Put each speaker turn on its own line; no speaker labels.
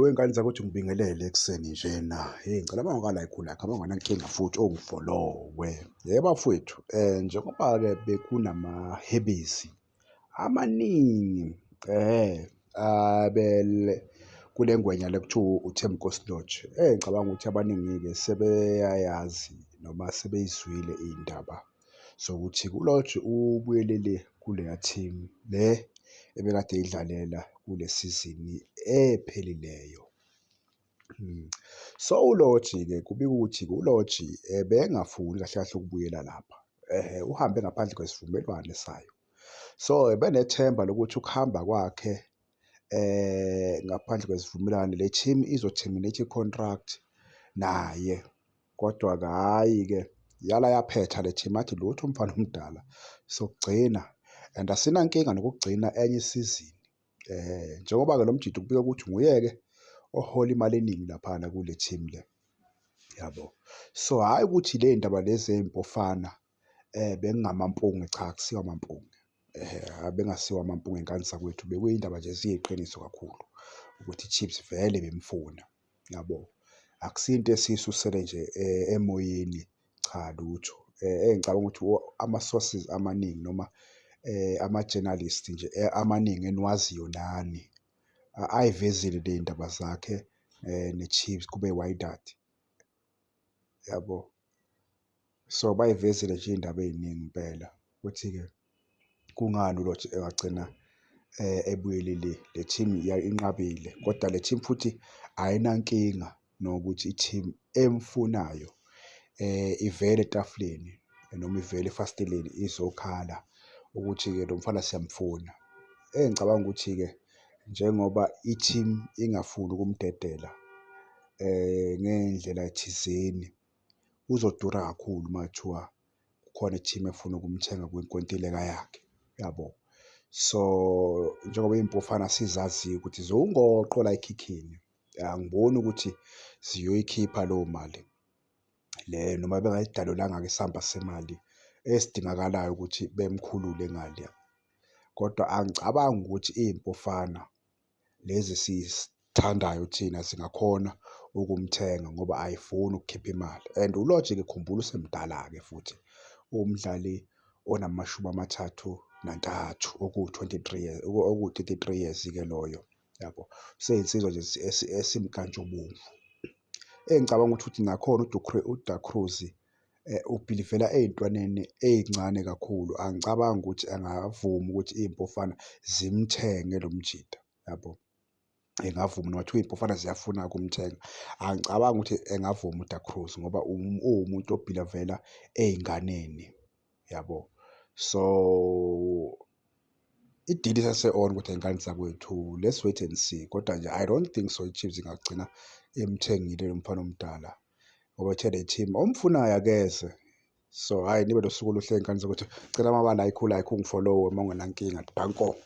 Wengane zakuthi ngibingelele ekuseni njena. Ngicela uma ungala yikhula khaba unganankinga futhi ungifolowe. Bafowethu, njengoba-ke bekunamahebezi amaningi abele kule ngwenya le kuthiwa uThembinkosi Lodge. Ngicabanga ukuthi abaningi-ke sebeyayazi noma sebeyizwile iy'ndaba zokuthi uLodge ubuyelele kuleya team le ebekade idlalela kule sizini ephelileyo. So uLodge-ke kubikwa ukuthi-ke uLodge ebengafuni kahle kahle ukubuyela lapha. Uhambe ngaphandle kwesivumelwano sayo. So ebenethemba lokuthi ukuhamba kwakhe ngaphandle kwesivumelwano le team izo-terminate i-contract naye. Kodwa-ke hhayi-ke yala yaphetha le team yathi lutho umfana omdala sokugcina and asinankinga nokugcina enye isizini. Njengoba-ke lo mjidi kubika ukuthi nguye-ke ohola imali eningi laphana kule team le, yabo. So hhayi ukuthi le y'ndaba lezi ey'mpofana bekungamampunge, cha akusiwo amampunge. Bengasiwo amampunge ngane zakwethu, bekuyindaba nje eziyiqiniso kakhulu ukuthi i-Chiefs vele bemfuna, yabo. Akusiyo into esiyisusele nje emoyeni, cha lutho. Ngicabanga ukuthi ama-sources amaningi noma ama-journalist nje amaningi eniwaziyo nani ay'vezile ley'ndaba zakhe ne-Chiefs kube Wydad, yabo. So bay'vezile nje iy'ndaba ey'ningi impela ukuthi-ke kungani uLodge engagcina ebuyelele le team inqabile, kodwa le team futhi ayinankinga nokuthi i-team emfunayo ivele etafuleni noma ivele efasiteleni izokhala ukuthi-ke lo mfana siyamfuna. Ngicabanga ukuthi-ke njengoba i-team ingafuni ukumdedela ngey'ndlela thizeni, uzodura kakhulu uma kuthiwa kukhona i-team efuna ukumthenga kwenkontileka yakhe, yabo. So njengoba iy'mpofana sizaziyo ukuthi ziwungoqo la ekhikhini, angiboni ukuthi ziyoyikhipha leyo mali le noma bengayidalulanga-ke isamba semali esidingakalayo ukuthi bemkhulule ngale. Kodwa angicabangi ukuthi iy'mpofana lezi esizithandayo thina zingakhona ukumthenga ngoba ayifuni ukukhipha imali and uLodge-ke khumbula usemdala-ke futhi uwumdlali ona33 oku-33 years-ke loyo, yabo. Usey'nsizwa nje esimkantshubomvu. Engicabanga ukuthi futhi nakhona uDa Cruz ubhilivela ey'ntwaneni ey'ncane kakhulu. Angicabangi ukuthi angavuma ukuthi iy'mpofana zimthenge lo mjida, yabo. Engavuma noma kuthiwa iy'mpofana ziyafuna ukumthenga, angicabangi ukuthi engavuma uDa Cruz ngoba uwumuntu obhilivela ey'nganeni, yabo. So idili isase-on kodwa iy'ngane zakwethu, let's wait and see. Kodwa nje I don't think so i-Chiefs ingagcina imthengile lo mfana omdala ngoba uthe le team omfunayo akeze. So hhayi nibe nosuku oluhle y'ngane zakwethu. Ngicela amabala ayikhula ungifolowe uma ungenankinga, danko.